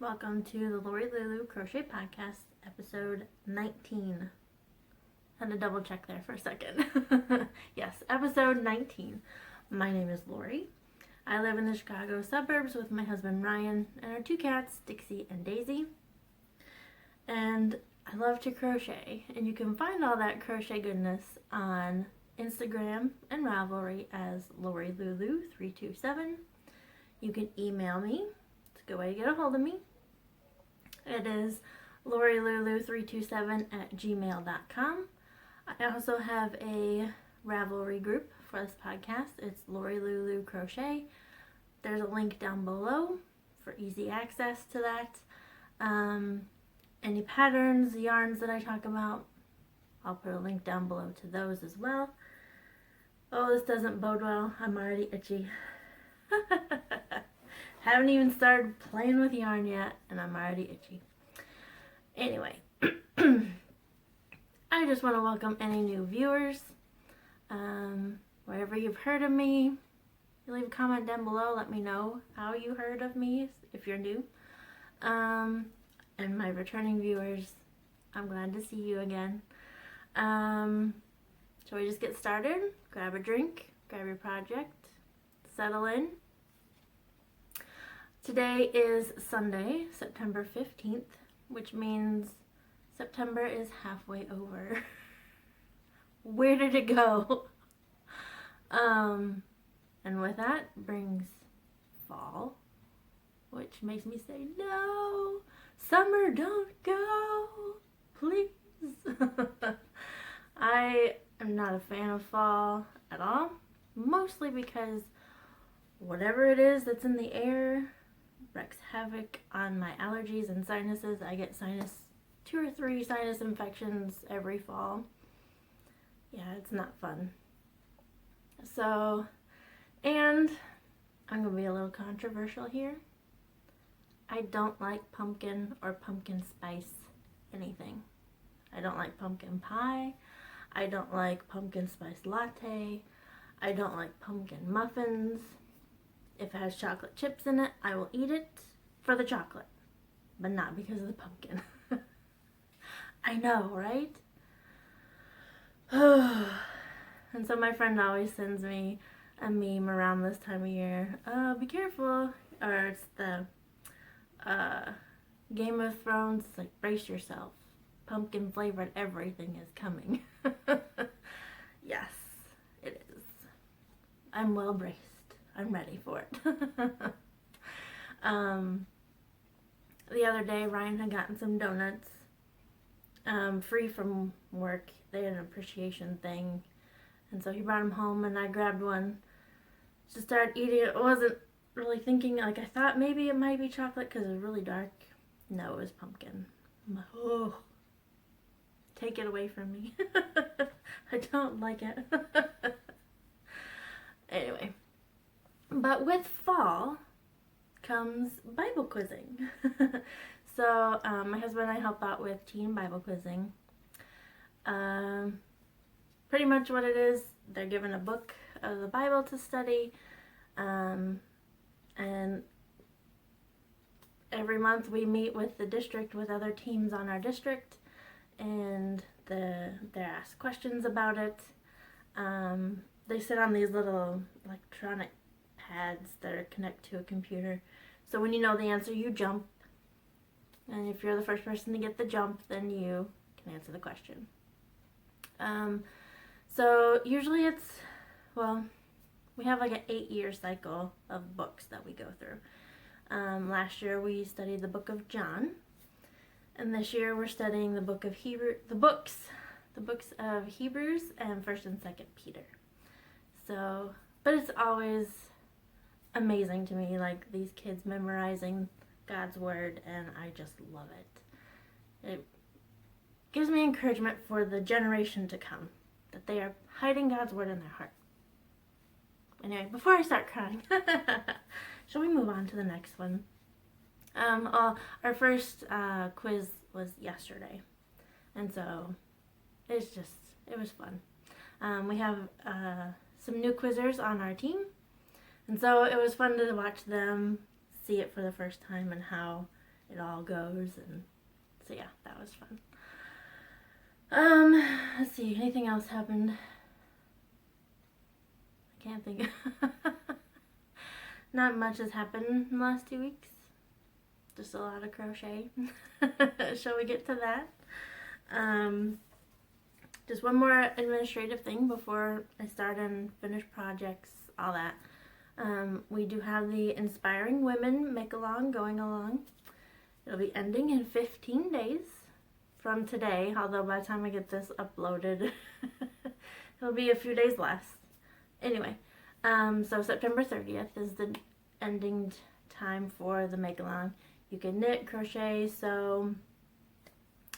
Welcome to the Lori Lulu Crochet Podcast, episode 19. Had to double check there for a second. Yes, episode 19. My name is Lori. I live in the Chicago suburbs with my husband Ryan and our two cats, Dixie and Daisy. And I love to crochet, and you can find all that crochet goodness on Instagram and Ravelry as Lori Lulu 327. You can email me. It's a good way to get a hold of me. It is lorilulu327@gmail.com. I also have a Ravelry group for this podcast. It's Lori Lulu Crochet. There's a link down below for easy access to that. Any patterns, yarns that I talk about, I'll put a link down below to those as well. Oh, this doesn't bode well. I'm already itchy. Haven't even started playing with yarn yet, and I'm already itchy. Anyway, I just want to welcome any new viewers. Wherever you've heard of me, you leave a comment down below. Let me know how you heard of me if you're new. And my returning viewers, I'm glad to see you again. Shall we just get started? Grab a drink, grab your project, settle in. Today is Sunday, September 15th, which means September is halfway over. Where did it go? And with that brings fall, which makes me say, no, summer, don't go, please. I am not a fan of fall at all, mostly because whatever it is that's in the air wreaks havoc on my allergies and sinuses. I get 2 or 3 sinus infections every fall. Yeah, it's not fun. So, and I'm going to be a little controversial here. I don't like pumpkin or pumpkin spice anything. I don't like pumpkin pie. I don't like pumpkin spice latte. I don't like pumpkin muffins. If it has chocolate chips in it, I will eat it for the chocolate, but not because of the pumpkin. I know, right? And so my friend always sends me a meme around this time of year. Be careful. Or it's the Game of Thrones, like, brace yourself. Pumpkin flavored everything is coming. Yes, it is. I'm well braced. I'm ready for it. The other day, Ryan had gotten some donuts free from work. They had an appreciation thing. And so he brought them home, and I grabbed one. Just started eating it. I wasn't really thinking, like, I thought maybe it might be chocolate because it was really dark. No, it was pumpkin. I'm like, oh, take it away from me. I don't like it. Anyway. But with fall comes Bible quizzing. So my husband and I help out with teen Bible quizzing. Pretty much what it is, they're given a book of the Bible to study. And every month we meet with the district, with other teams on our district. And they're asked questions about it. They sit on these little electronic pads that are connected to a computer. So when you know the answer, you jump. And if you're the first person to get the jump, then you can answer the question. So usually we have like an 8-year cycle of books that we go through. Last year we studied the book of John. And this year we're studying the books of Hebrews and 1st and 2nd Peter. So, but it's always amazing to me, like, these kids memorizing God's word, and I just love it. It gives me encouragement for the generation to come, that they are hiding God's word in their heart. Anyway, before I start crying, shall we move on to the next one? Our first quiz was yesterday, and so it was fun. We have some new quizzers on our team, and so it was fun to watch them see it for the first time and how it all goes. And so yeah, that was fun. Let's see, anything else happened? I can't think. Not much has happened in the last 2 weeks. Just a lot of crochet. Shall we get to that? Just one more administrative thing before I start and finish projects, all that. We do have the Inspiring Women Make-Along going along. It'll be ending in 15 days from today, although by the time I get this uploaded, it'll be a few days less. Anyway, so September 30th is the ending time for the Make-Along. You can knit, crochet, sew,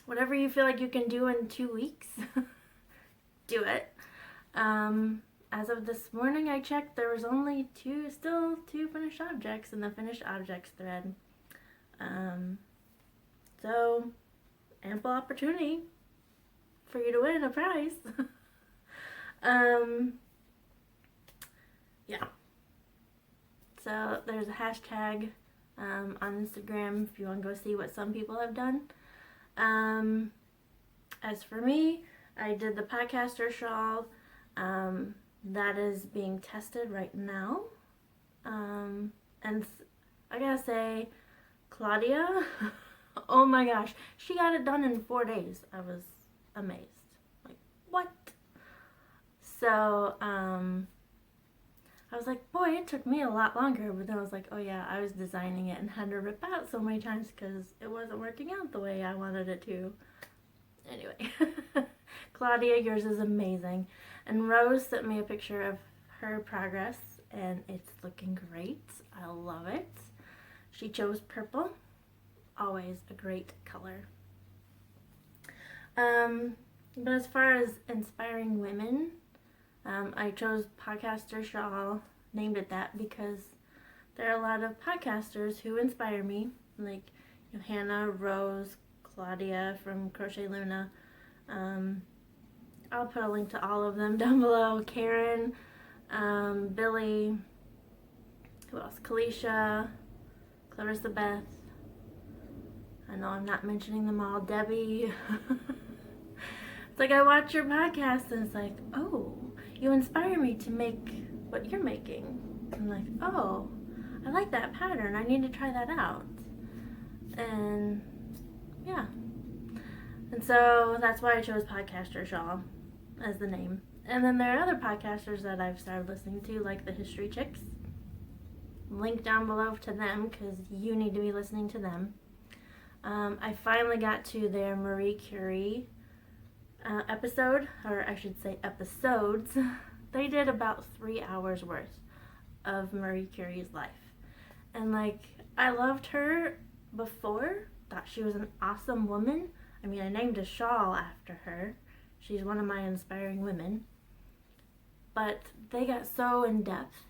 whatever you feel like you can do in 2 weeks, do it. As of this morning, I checked, there was only still two finished objects in the finished objects thread. So, ample opportunity for you to win a prize. Yeah. So, there's a hashtag on Instagram if you want to go see what some people have done. As for me, I did the podcaster shawl. That is being tested right now. And I gotta say, Claudia, oh my gosh, she got it done in 4 days. I was amazed. Like, what? So, I was like, boy, it took me a lot longer. But then I was like, oh yeah, I was designing it and had to rip out so many times because it wasn't working out the way I wanted it to. Anyway, Claudia, yours is amazing. And Rose sent me a picture of her progress, and it's looking great. I love it. She chose purple. Always a great color. But as far as inspiring women, I chose Podcaster Shawl, named it that because there are a lot of podcasters who inspire me, like Hannah, Rose, Claudia from Crochet Luna. I'll put a link to all of them down below. Karen, Billy, who else? Kalisha, Clarissa Beth. I know I'm not mentioning them all. Debbie. It's like I watch your podcast and it's like, oh, you inspire me to make what you're making. I'm like, oh, I like that pattern. I need to try that out. And yeah. And so that's why I chose Podcaster Shawl as the name. And then there are other podcasters that I've started listening to, like the History Chicks. Link down below to them because you need to be listening to them. I finally got to their Marie Curie episode, or I should say episodes. They did about 3 hours worth of Marie Curie's life. And like, I loved her before, thought she was an awesome woman. I mean, I named a shawl after her. She's one of my inspiring women. But they got so in depth,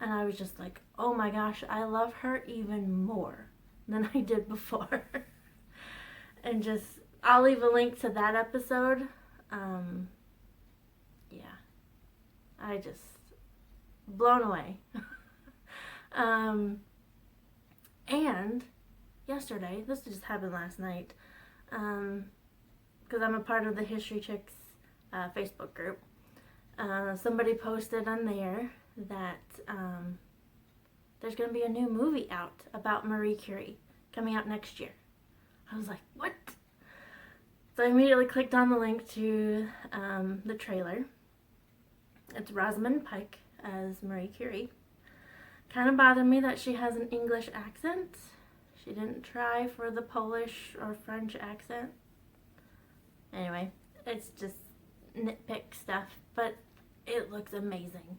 and I was just like, oh my gosh, I love her even more than I did before. And just, I'll leave a link to that episode. Yeah. I just, blown away. And yesterday, this just happened last night, because I'm a part of the History Chicks Facebook group. Somebody posted on there that there's going to be a new movie out about Marie Curie coming out next year. I was like, what? So I immediately clicked on the link to the trailer. It's Rosamund Pike as Marie Curie. Kind of bothered me that she has an English accent. She didn't try for the Polish or French accent. Anyway, it's just nitpick stuff, but it looks amazing.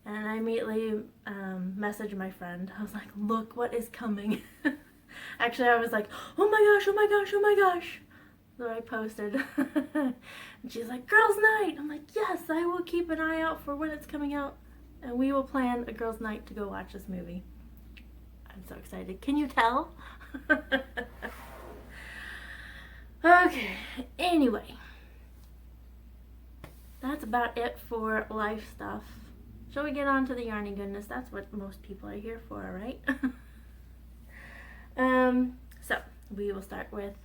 And I immediately messaged my friend. I was like, look what is coming. Actually, I was like, oh my gosh, oh my gosh, oh my gosh. So I posted. And she's like, girls' night. I'm like, yes, I will keep an eye out for when it's coming out. And we will plan a girls' night to go watch this movie. I'm so excited. Can you tell? Okay, anyway. That's about it for life stuff. Shall we get on to the yarny goodness? That's what most people are here for, right? So, we will start with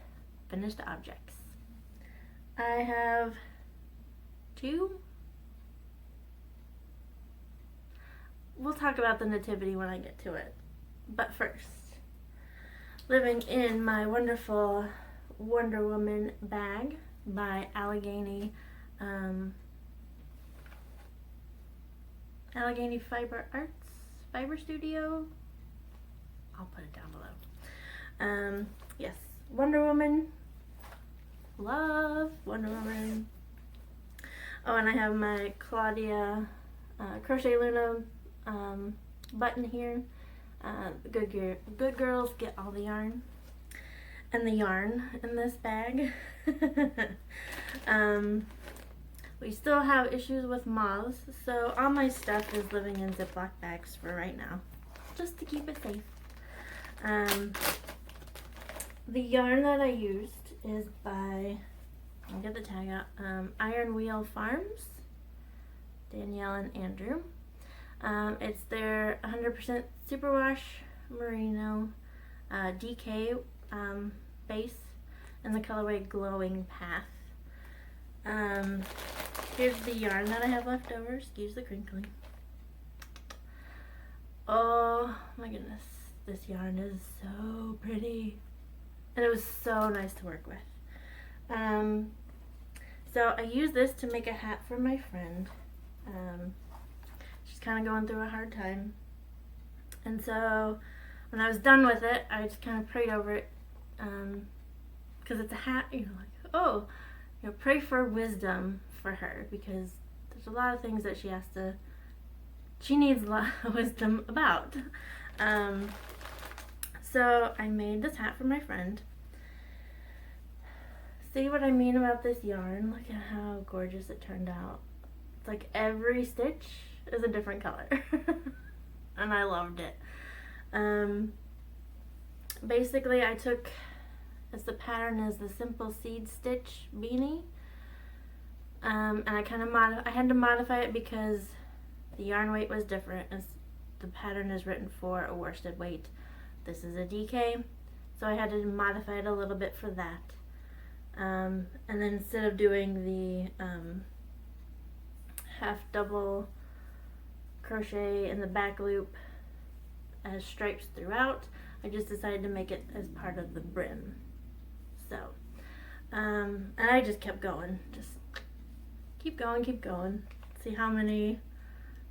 finished objects. I have 2. We'll talk about the Nativity when I get to it. But first, living in my wonderful Wonder Woman bag by Allegheny Fiber Studio. I'll put it down below. Yes, Wonder Woman. Love Wonder Woman. Oh, and I have my Claudia Crochet Luna button here. Good girls get all the yarn. And the yarn in this bag. We still have issues with moths, so all my stuff is living in Ziploc bags for right now, just to keep it safe. The yarn that I used is by, I'll get the tag out, Iron Wheel Farms, Danielle and Andrew. It's their 100% superwash merino DK base in the colorway Glowing Path. Here's the yarn that I have left over. Excuse the crinkling. Oh my goodness, this yarn is so pretty, and it was so nice to work with. So I used this to make a hat for my friend. She's kind of going through a hard time, and so when I was done with it, I just kind of prayed over it, because it's a hat, you know, like, oh, you know, pray for wisdom for her, because there's a lot of things that she needs a lot of wisdom about. So I made this hat for my friend. See what I mean about this yarn? Look at how gorgeous it turned out. It's like every stitch is a different color. And I loved it. Basically I took, as the pattern is the Simple Seed Stitch beanie. And I kind of I had to modify it because the yarn weight was different, as the pattern is written for a worsted weight. This is a DK, so I had to modify it a little bit for that. And then instead of doing the half double crochet in the back loop as stripes throughout, I just decided to make it as part of the brim. So, and I just kept going, just keep going, see how many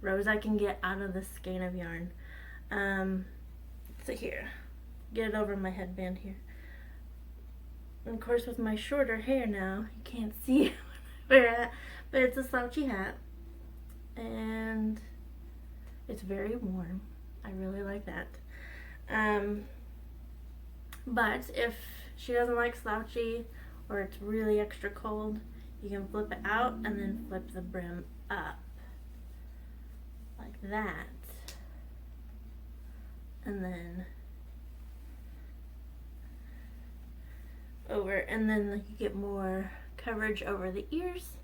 rows I can get out of this skein of yarn. So here, get it over my headband here. And of course with my shorter hair now, you can't see where I'm at, but it's a slouchy hat, and it's very warm. I really like that. But if she doesn't like slouchy, or it's really extra cold, you can flip it out and then flip the brim up like that, and then over, and then you get more coverage over the ears,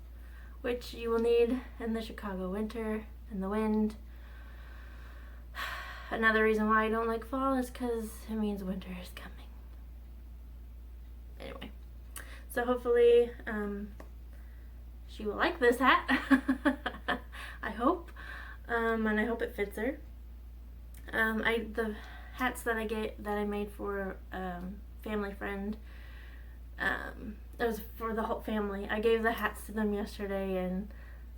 which you will need in the Chicago winter and the wind. Another reason why I don't like fall is because it means winter is coming. Anyway, so hopefully she will like this hat. I hope, and I hope it fits her. The hats that I made for family friend, it was for the whole family. I gave the hats to them yesterday, and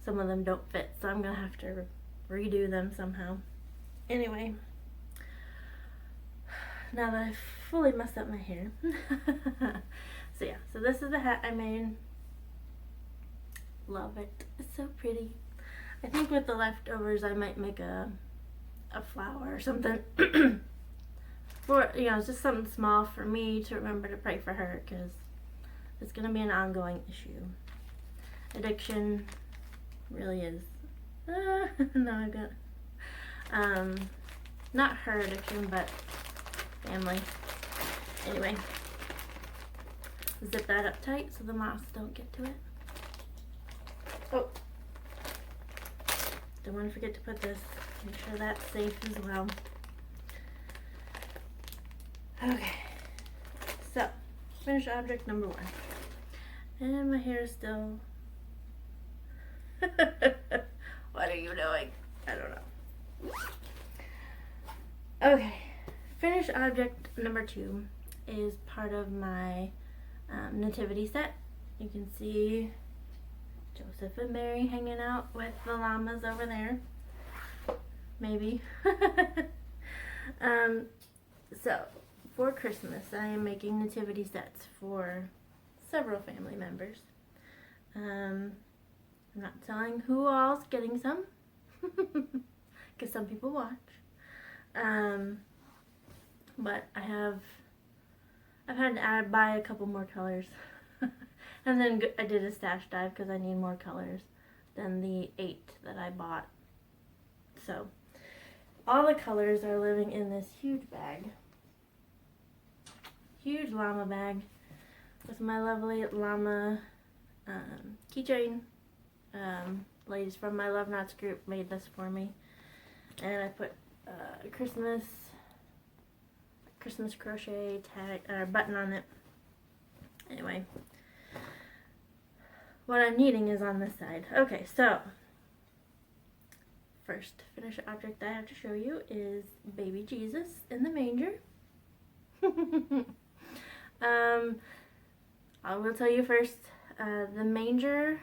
some of them don't fit, so I'm gonna have to redo them somehow. Anyway, now that I've fully messed up my hair. So yeah, so this is the hat I made. Love it. It's so pretty. I think with the leftovers I might make a flower or something. For, you know, just something small for me to remember to pray for her, because it's going to be an ongoing issue. Addiction really is. No, I've got, not her addiction, but family. Anyway, zip that up tight so the moths don't get to it. Oh, don't want to forget to put this, make sure that's safe as well. Okay, so finished object number 1. And my hair is still... What are you doing? I don't know. Okay, finished object number 2 is part of my nativity set. You can see Joseph and Mary hanging out with the llamas over there. Maybe. So, for Christmas, I am making nativity sets for several family members. I'm not telling who all's getting some, because some people watch. But I've had to buy a couple more colors. And then I did a stash dive because I need more colors than the 8 that I bought. So, all the colors are living in this huge bag. Huge llama bag with my lovely llama keychain. Ladies from my Love Knots group made this for me. And I put a Christmas crochet tag button on it. Anyway, what I'm needing is on this side. Okay, so first finished object I have to show you is baby Jesus in the manger. I will tell you first, the manger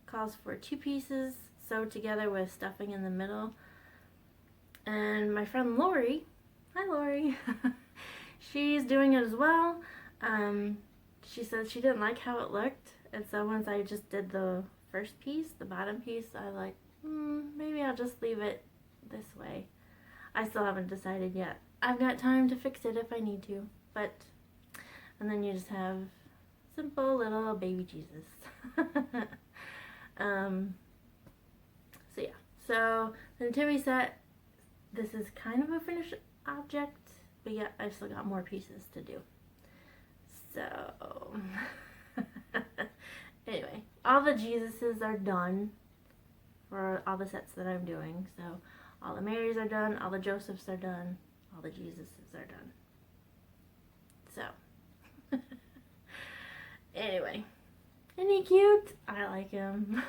calls for 2 pieces sewed together with stuffing in the middle. And my friend Lori, hi Lori, she's doing it as well. She said she didn't like how it looked, and so once I just did the first piece, the bottom piece, I was like, maybe I'll just leave it this way. I still haven't decided yet. I've got time to fix it if I need to, and then you just have simple little baby Jesus. So yeah, so the nativity set, this is kind of a finished object, but yeah, I still got more pieces to do. So, anyway, all the Jesuses are done for all the sets that I'm doing. So, all the Marys are done, all the Josephs are done, all the Jesuses are done. So, anyway, isn't he cute? I like him.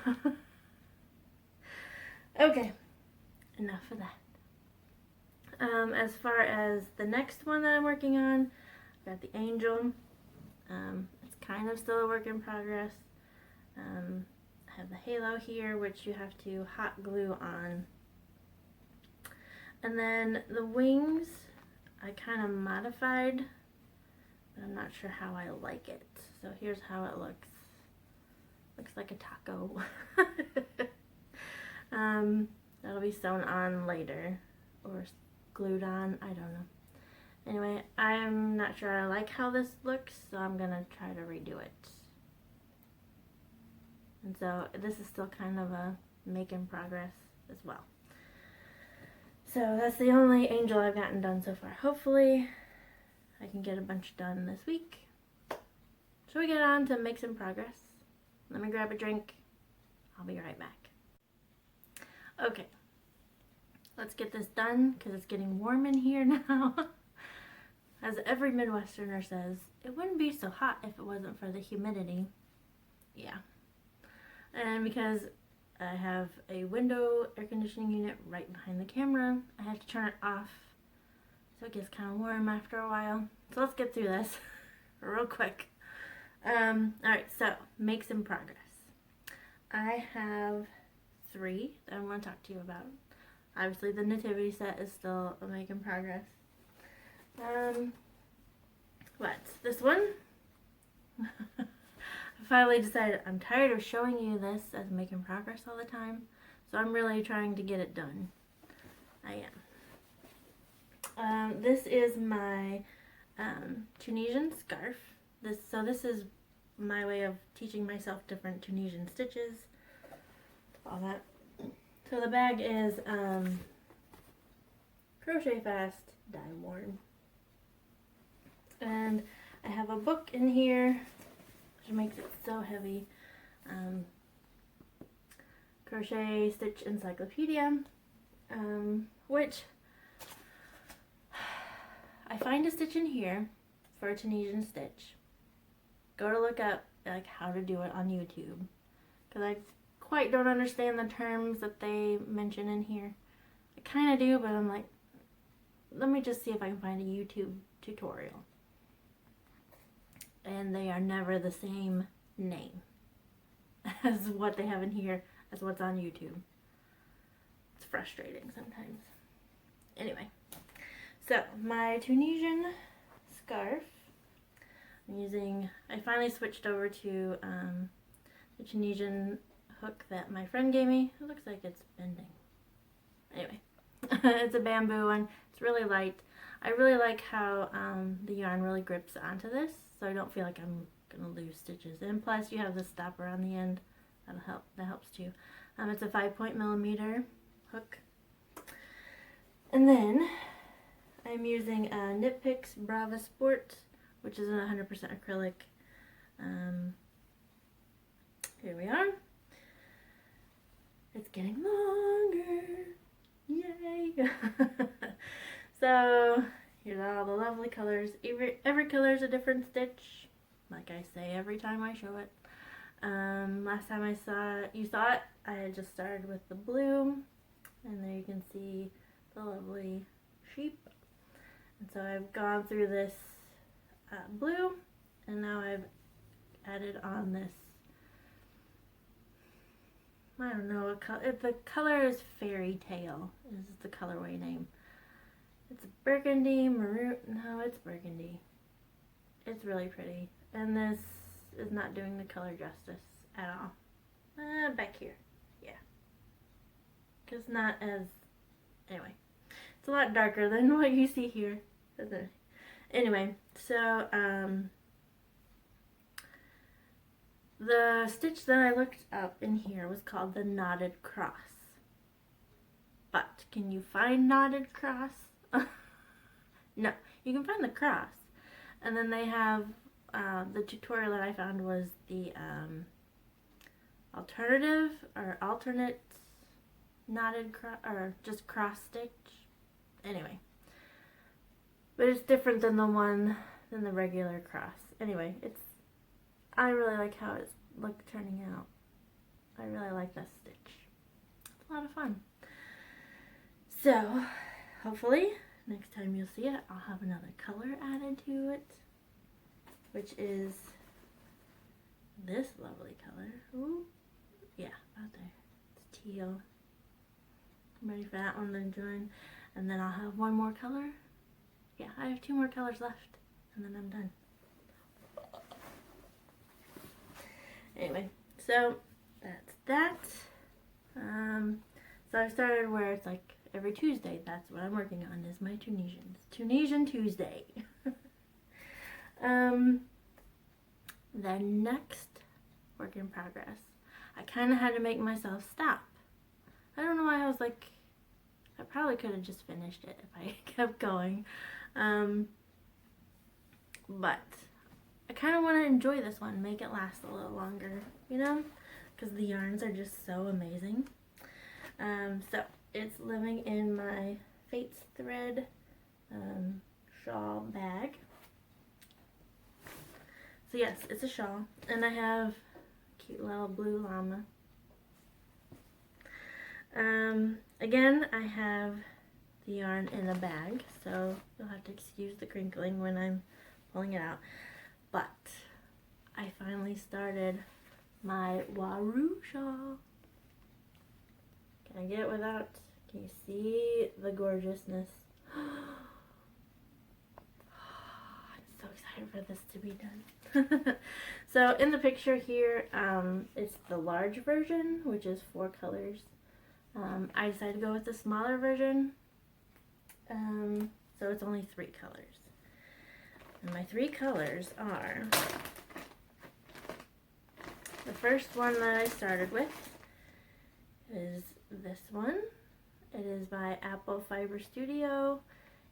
Okay, enough of that. As far as the next one that I'm working on, I've got the angel. It's kind of still a work in progress. I have the halo here, which you have to hot glue on. And then the wings, I kind of modified, but I'm not sure how I like it. So here's how it looks. Looks like a taco. That'll be sewn on later, or glued on, I don't know. Anyway, I'm not sure I like how this looks, so I'm gonna try to redo it. And so this is still kind of a make in progress as well. So that's the only angel I've gotten done so far. Hopefully I can get a bunch done this week. So we get on to make some progress. Let me grab a drink. I'll be right back. Okay, let's get this done because it's getting warm in here now. As every Midwesterner says, it wouldn't be so hot if it wasn't for the humidity. Yeah. And because I have a window air conditioning unit right behind the camera, I have to turn it off so it gets kind of warm after a while. So let's get through this real quick. Alright, so make some progress. I have 3 that I want to talk to you about. Obviously the nativity set is still a make in progress. What's this one? I finally decided I'm tired of showing you this as making progress all the time, so I'm really trying to get it done. I am. This is my Tunisian scarf. This is my way of teaching myself different Tunisian stitches, all that. So the bag is crochet fast, dye worn. And I have a book in here, which makes it so heavy. Crochet Stitch Encyclopedia, which I find a stitch in here for a Tunisian stitch. go to look up like how to do it on YouTube, because I quite don't understand the terms that they mention in here. I kind of do, but I'm like, let me just see if I can find a YouTube tutorial. And they are never the same name as what they have in here as what's on YouTube. It's frustrating sometimes. Anyway, so my Tunisian scarf, I finally switched over to the Tunisian hook that my friend gave me. It looks like it's bending. Anyway, it's a bamboo one. It's really light. I really like how the yarn really grips onto this, so I don't feel like I'm gonna lose stitches. And plus, you have the stopper on the end. That'll help. That helps too. It's a 5.0mm hook. And then I'm using a Knit Picks Brava Sport, which is a 100% acrylic. Here we are. It's getting longer. Yay! So here's all the lovely colors. Every color is a different stitch, like I say every time I show it. Last time you saw it, I had just started with the blue, and there you can see the lovely sheep. And so I've gone through this blue, and now I've added on this, I don't know what color. The color is Fairy Tale, is the colorway name. It's burgundy, maroon, no, it's burgundy. It's really pretty. And this is not doing the color justice at all. Back here, yeah. Because not as, anyway. It's a lot darker than what you see here. Anyway, so, the stitch that I looked up in here was called the knotted cross. But can you find knotted cross? No, you can find the cross. And then they have, the tutorial that I found was the alternative or alternate knotted cross, or just cross stitch. Anyway, but it's different than the regular cross. Anyway, I really like how it's turning out. I really like this stitch. It's a lot of fun. So, hopefully, next time you'll see it, I'll have another color added to it, which is this lovely color. Ooh, yeah, about there. It's teal. I'm ready for that one to join. And then I'll have one more color. Yeah, I have 2 more colors left, and then I'm done. Anyway, so that's that. So I started where it's like every Tuesday. That's what I'm working on, is my Tunisian Tuesday. The next work in progress, I kind of had to make myself stop. I don't know why. I was like, I probably could have just finished it if I kept going. But I kind of want to enjoy this one, make it last a little longer, you know, because the yarns are just so amazing. So it's living in my Fates thread shawl bag. So yes, it's a shawl, and I have a cute little blue llama. Again, I have the yarn in a bag, so you'll have to excuse the crinkling when I'm pulling it out. But I finally started my Waru shawl. Can I get it without? Can you see the gorgeousness? I'm so excited for this to be done. So in the picture here, it's the large version, which is 4 colors. I decided to go with the smaller version, so it's only 3 colors. And my 3 colors are, the first one that I started with is this one. It is by Apple Fiber Studio.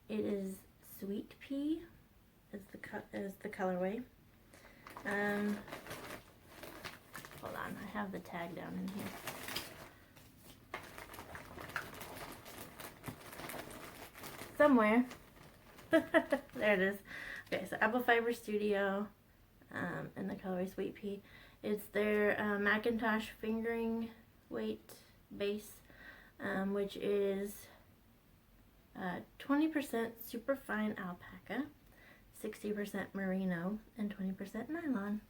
It is Sweet Pea is the colorway. Hold on, I have the tag down in here. Somewhere. There it is. Okay, so Apple Fiber Studio. in the colorway Sweet Pea. It's their Macintosh fingering weight base, which is 20% superfine alpaca, 60% merino, and 20% nylon.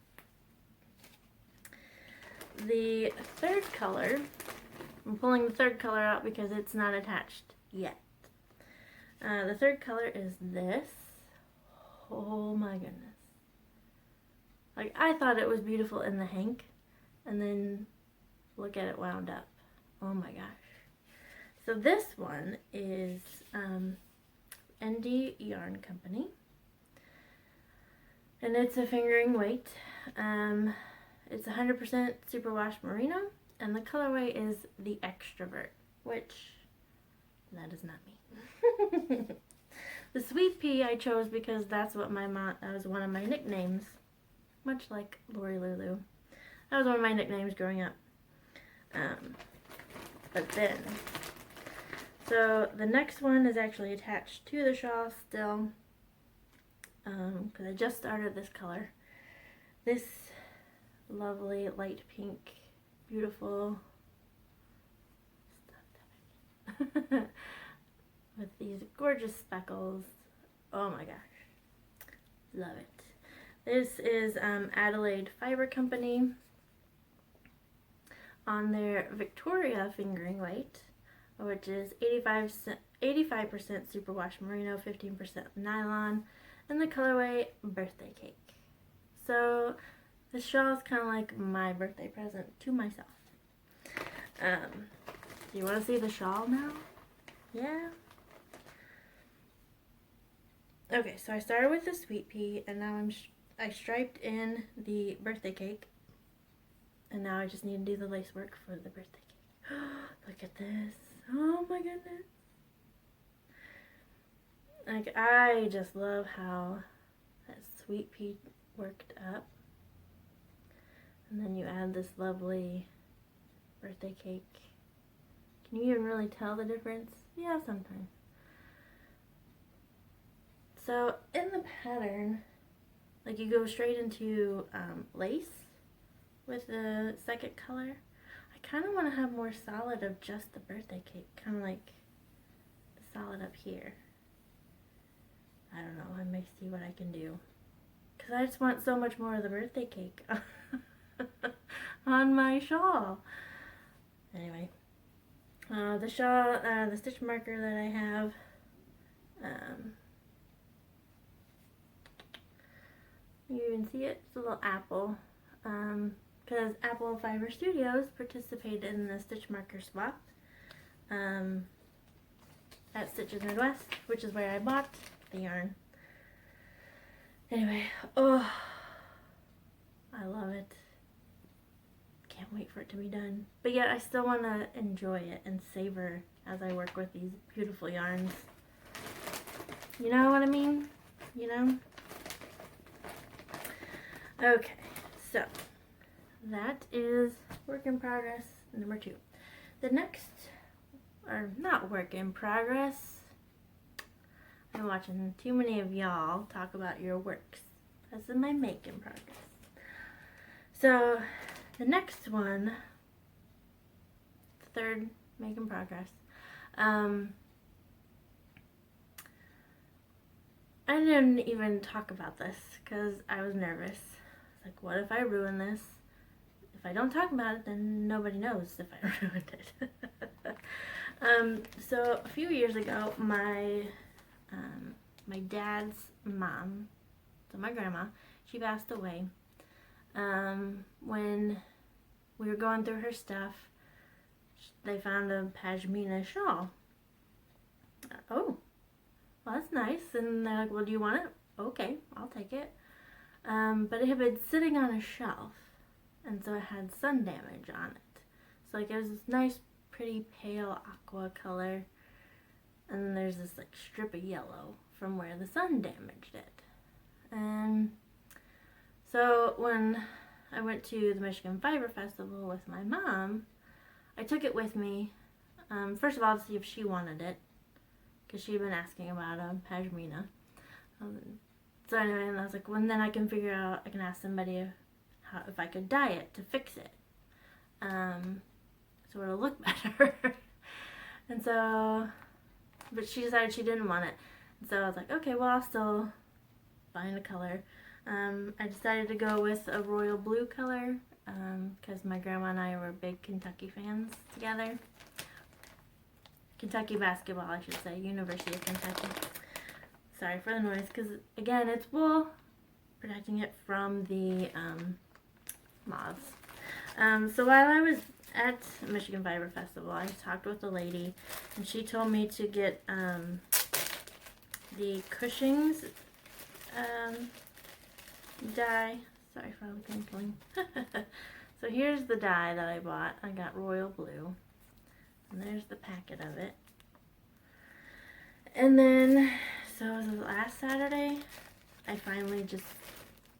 The third color, I'm pulling the third color out because it's not attached yet. The third color is this. Oh my goodness. Like, I thought it was beautiful in the hank, and then look at it wound up. Oh my gosh. So this one is ND Yarn Company, and it's a fingering weight. It's 100% superwash merino, and the colorway is the Extrovert, which that is not me. The Sweet Pea I chose because that's what that was one of my nicknames, much like Lori Lulu. That was one of my nicknames growing up. But then, so the next one is actually attached to the shawl still, because I just started this color. This lovely light pink, beautiful stuff with these gorgeous speckles. Oh my gosh, love it. This is Adelaide Fiber Company on their Victoria fingering weight, which is 85% superwash merino, 15% nylon, and the colorway Birthday Cake. So this shawl is kind of like my birthday present to myself. Do you want to see the shawl now? Yeah? Okay, so I started with the Sweet Pea, and now I striped in the Birthday Cake, and now I just need to do the lace work for the Birthday Cake. Look at this. Oh my goodness. Like, I just love how that Sweet Pea worked up. And then you add this lovely Birthday Cake. Can you even really tell the difference? Yeah, sometimes. So in the pattern, like, you go straight into lace with the second color. I kind of want to have more solid of just the Birthday Cake, kind of like the solid up here. I don't know, I may see what I can do, because I just want so much more of the Birthday Cake on my shawl. Anyway, the shawl, the stitch marker that I have, you can see it, it's a little apple, because Apple Fiber Studios participated in the stitch marker swap at Stitches Midwest, which is where I bought the yarn. Anyway, oh, I love it. Can't wait for it to be done. But yet I still want to enjoy it and savor as I work with these beautiful yarns. You know what I mean? You know? Okay, so that is work in progress number 2. The next, or not work in progress, I'm watching too many of y'all talk about your works. This is my make in progress. So the next one, the third make in progress, I didn't even talk about this because I was nervous. Like, what if I ruin this? If I don't talk about it, then nobody knows if I ruined it. So a few years ago, my dad's mom, so my grandma, she passed away. When we were going through her stuff, they found a pashmina shawl. Oh, well, that's nice. And they're like, well, do you want it? Okay, I'll take it. But it had been sitting on a shelf, and so it had sun damage on it. So, like, it was this nice, pretty pale aqua color, and then there's this, like, strip of yellow from where the sun damaged it. And so when I went to the Michigan Fiber Festival with my mom, I took it with me, first of all, to see if she wanted it, because she'd been asking about a pashmina. So anyway, and I was like, well, then I can figure out, I can ask somebody if I could dye it to fix it. So it'll look better. And so, but she decided she didn't want it. And so I was like, okay, well, I'll still find a color. I decided to go with a royal blue color because my grandma and I were big Kentucky fans together. Kentucky basketball, I should say, University of Kentucky. Sorry for the noise, because again, it's wool, protecting it from the moths. So while I was at Michigan Fiber Festival, I talked with a lady, and she told me to get the Cushing's dye. Sorry for all the crinkling. So here's the dye that I bought. I got royal blue, and there's the packet of it. And then, so it was last Saturday, I finally just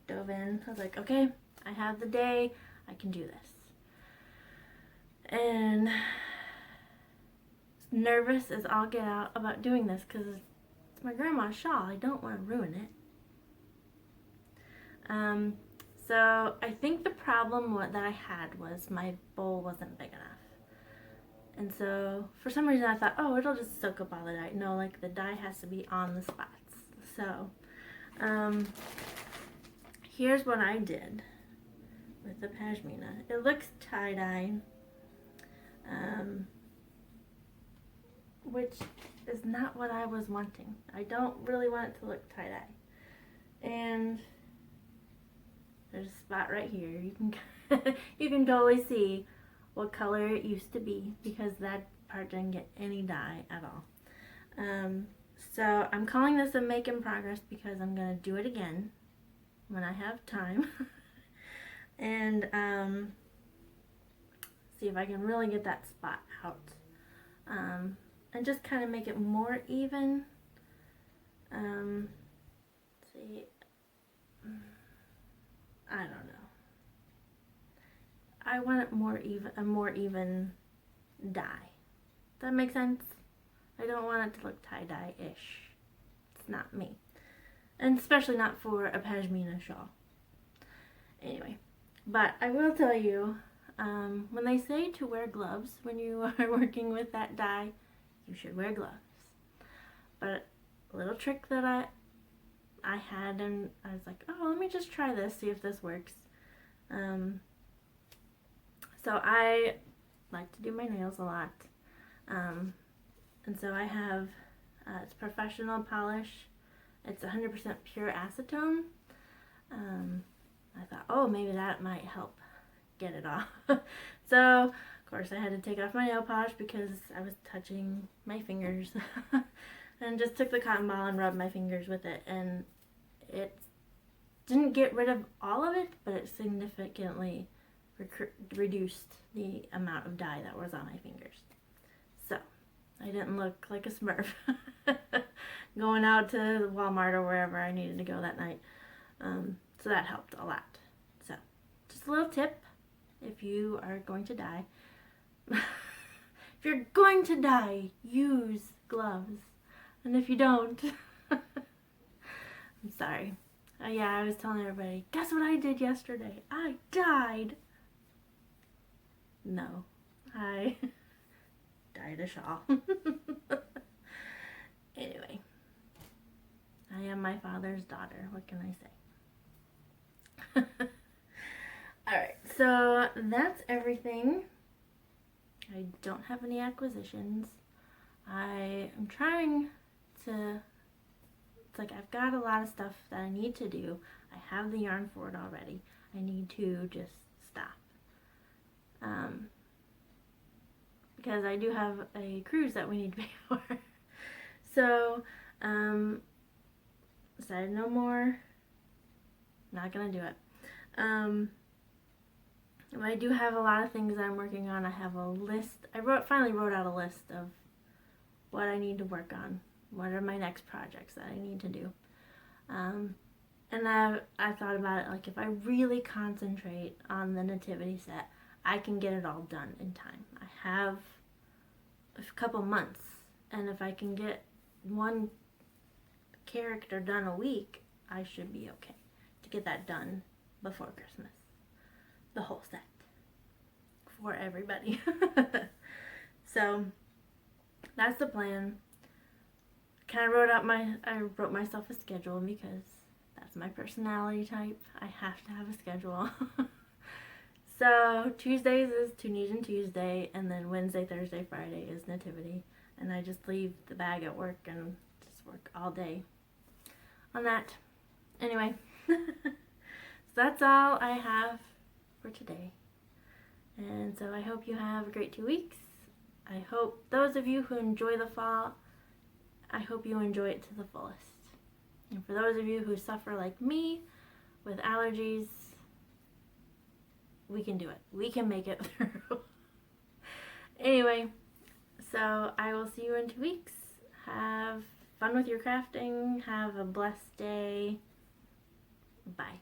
dove in. I was like, okay, I have the day, I can do this. And nervous as all get out about doing this because it's my grandma's shawl. I don't want to ruin it. So I think the problem that I had was my bowl wasn't big enough. And so for some reason I thought, oh, it'll just soak up all the dye. No, like the dye has to be on the spots. So here's what I did with the pashmina. It looks tie-dye, which is not what I was wanting. I don't really want it to look tie-dye. And there's a spot right here. You can you can totally see what color it used to be because that part didn't get any dye at all. So I'm calling this a make in progress because I'm going to do it again when I have time. And see if I can really get that spot out. And just kind of make it more even. See, I don't know. I want it more even, a more even dye. Does that make sense? I don't want it to look tie-dye-ish. It's not me. And especially not for a pashmina shawl. Anyway, but I will tell you, when they say to wear gloves when you are working with that dye, you should wear gloves. But a little trick that I had, and I was like, oh, let me just try this, see if this works. So I like to do my nails a lot. And so I have, it's professional polish. It's 100% pure acetone. I thought, oh, maybe that might help get it off. So, of course, I had to take off my nail polish because I was touching my fingers. And just took the cotton ball and rubbed my fingers with it. And it didn't get rid of all of it, but it significantly reduced the amount of dye that was on my fingers. So, I didn't look like a smurf going out to Walmart or wherever I needed to go that night. So that helped a lot. So, just a little tip if you are going to dye. If you're going to dye, use gloves. And if you don't, I'm sorry. Yeah, I was telling everybody, guess what I did yesterday? I dyed. No, I dyed a shawl. Anyway, I am my father's daughter. What can I say? Alright, so that's everything. I don't have any acquisitions. I am trying to, it's like I've got a lot of stuff that I need to do. I have the yarn for it already. I need to just stop. Because I do have a cruise that we need to pay for. So, decided no more. Not gonna do it. I do have a lot of things I'm working on. I have a list. Finally wrote out a list of what I need to work on. What are my next projects that I need to do? And I thought about it, like if I really concentrate on the nativity set, I can get it all done in time. I have a couple months, and if I can get one character done a week, I should be okay to get that done before Christmas. The whole set. For everybody. So that's the plan. I wrote myself a schedule because that's my personality type. I have to have a schedule. So Tuesdays is Tunisian Tuesday, and then Wednesday, Thursday, Friday is Nativity. And I just leave the bag at work and just work all day on that. Anyway, so that's all I have for today. And so I hope you have a great 2 weeks. I hope those of you who enjoy the fall, I hope you enjoy it to the fullest. And for those of you who suffer like me with allergies, we can do it. We can make it through. Anyway, so I will see you in 2 weeks. Have fun with your crafting. Have a blessed day. Bye.